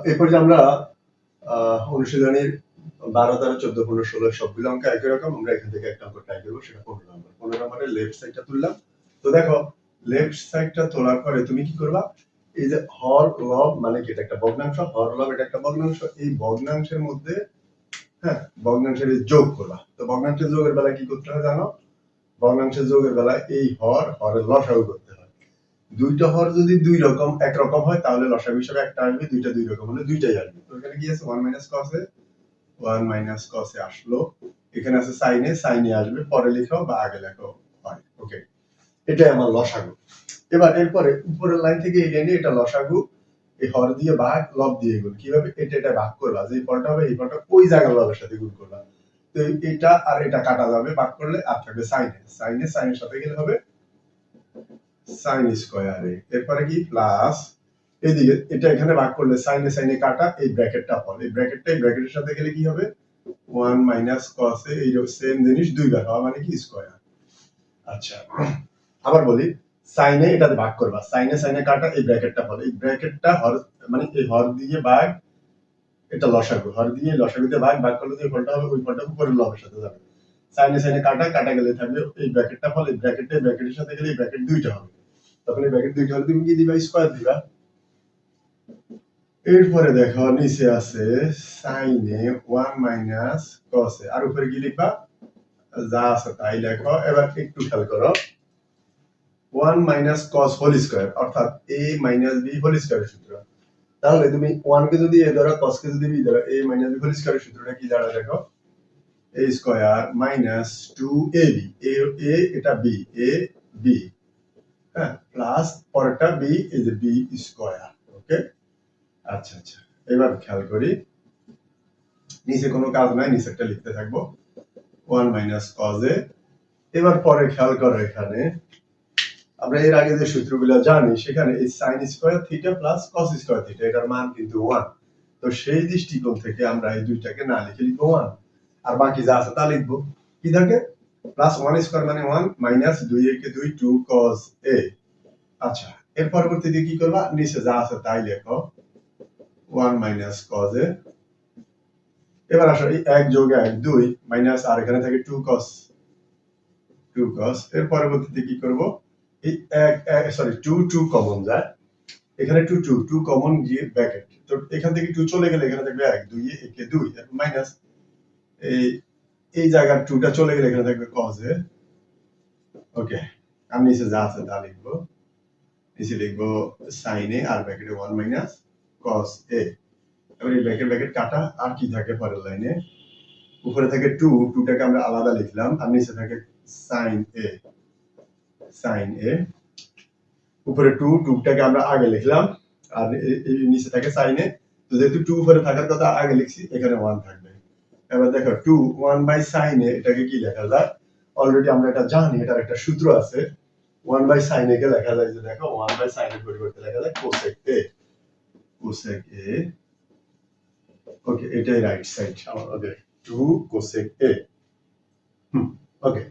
এরপর যে আমরা অনুশীলনীর 12, 13, 14, 15, 16 সবগুলো অঙ্ক একই রকম। আমরা এখান থেকে একটা অঙ্ক ট্রাই করবো, সেটা 15 নম্বর। 15 নম্বরের লেফট সাইডটা তুললাম। তো দেখো, লেফট সাইডটা তোলার পরে তুমি কি করবা, এই যে হর লব মানে কি, এটা একটা ভগ্নাংশ, হর লব এটা একটা ভগ্নাংশ, এই ভগ্নাংশের মধ্যে ভগ্নাংশের যোগ করবা। তো ভগ্নাংশের যোগের বেলা কি করতে হয় জানো? ভগ্নাংশের যোগের বেলা এই হরের লসাগু করতে হয়। দুইটা হর যদি একরকম হয় তাহলে লসাগু হিসেবে একটা আসবে, দুইটা দুই রকম হলে দুইটাই আসবে। তো এখানে কি আছে 1 - cos এ আসলো, এখানে আছে sin এ আসবে, পরে লেখাও বা আগে লেখাও হয়। ওকে, এটাই আমার লসাগু। এবার এরপরে উপরের লাইন থেকে এই লাইনে এটা লসাগু, এই হর দিয়ে ভাগ, লব দিয়ে গুণ। কিভাবে? এটা ভাগ করবা, যে ফলটা হবে এই ফলটা ওই জায়গার লবের সাথে গুণ করবা। তো এটা আর এটা কাটা যাবে, ভাগ করলে আর থাকবে সাইনের সাথে গেলে হবে সাইন স্কয়ার এ। এরপরে কি প্লাস, এদিকে এটা এখানে ভাগ করলে সাইনে কাটা, এই ব্র্যাকেটটা ফল, এই ব্র্যাকেটের সাথে গেলে কি হবে 1 - cos এ, এই সেম জিনিস দুইবার হওয়া মানে কি স্কয়ার। আচ্ছা, আবার বলি, সাইনে এটাতে ভাগ করবা, সাইনে কাটা, এই ব্র্যাকেটটা ফল, এই ব্র্যাকেটটা হর মানে এই হর দিয়ে ভাগ, এটা লসাগু, হর দিয়ে লসাগুতে ভাগ করলে যে ফলটা হবে ওই ফলটা উপরের লবের সাথে যাবে। সাইনে কাটা গেলে থাকবে এই ব্র্যাকেটটা ফল, এই ব্র্যাকেটের সাথে গেলে এই ব্র্যাকেট দুইটা হবে, তখন এই ব্র্যাকেট দুইটা হলে তুমি কি দিবা, স্কয়ার দিবা। এরপরে দেখো নিচে আছে সাইনে 1 - cos এ, আর উপরে কি লিখবা, যা আছে তাই লেখো। এবার একটু খেয়াল করো, 1 - cos হোল স্কয়ার অর্থাৎ a - b হোল স্কয়ারের সূত্র। তাহলে তুমি 1 কে যদি a ধরো, cos কে যদি b ধরো, a - b হোল স্কয়ারের সূত্রটা কি দাঁড়ায় দেখো, a square minus 2ab, a এটা b, a b, প্লাস পরেরটা b, এই যে b স্কয়ার। ওকে, আচ্ছা আচ্ছা, এবার খেয়াল করি, নিচে কোনো কাজ নাই, নিচেরটা লিখতে থাকবো 1 - cos এ। এবার পরে খেয়াল করো, এখানে আমরা এর আগে যে সূত্রগুলো জানি, সেখানে এই sin square theta plus cos square theta, এটার মান কিন্তু 1। তো সেই দৃষ্টিকোণ থেকে আমরা এই দুইটাকে না লিখে লিখবো 1, আর বাকি যা আছে তা লিখবো। কি থাকে, প্লাস 1 স্কয়ার মানে 1, মাইনাস 2 একে 2, 2 cos a। আচ্ছা, এর পরবর্তীতে কি করবা, নিচে যা আছে তাই লেখো 1 - cos a। এবার আসো, এই 1 যোগ 1 2, মাইনাস আর এখানে থাকে 2 cos। এর পরবর্তীতে কি করব, এই 2 কমন যায়, এখানে 2 কমন গিয়ে ব্র্যাকেট, তো এখান থেকে 2 চলে গেলে এখানে থাকবে 1, 2 একে 2, মাইনাস এই জায়গার 2টা চলে গেলে এখানে থাকবে cos a। ওকে, আমি নিচে যা আছে তা লিখবো, নিচে লিখবো sin a আর ব্র্যাকেটে 1 - cos a। এবার এই ব্র্যাকেট কাটা, আর কি থাকে পরের লাইনে, উপরে থাকে 2টাকে আমরা আলাদা লিখলাম, আর নিচে থাকে sin a, উপরে 2টাকে আমরা আগে লিখলাম, আর এই নিচে থাকে sin a। তো যেহেতু 2 উপরে থাকার কথা আগে লিখছি, এখানে 1 থাকবে। এবার দেখো 1/sin a, এটাকে কি লেখা যায়, অলরেডি আমরা এটা জানি, এটার একটা সূত্র আছে। 1/sin a কে লেখা যায়, যে দেখো 1/sin এর পরিবর্তে লেখা যায় cosec a, ওকে, এটাই রাইট সাইড আমাদের, 2 cosec a। ওকে।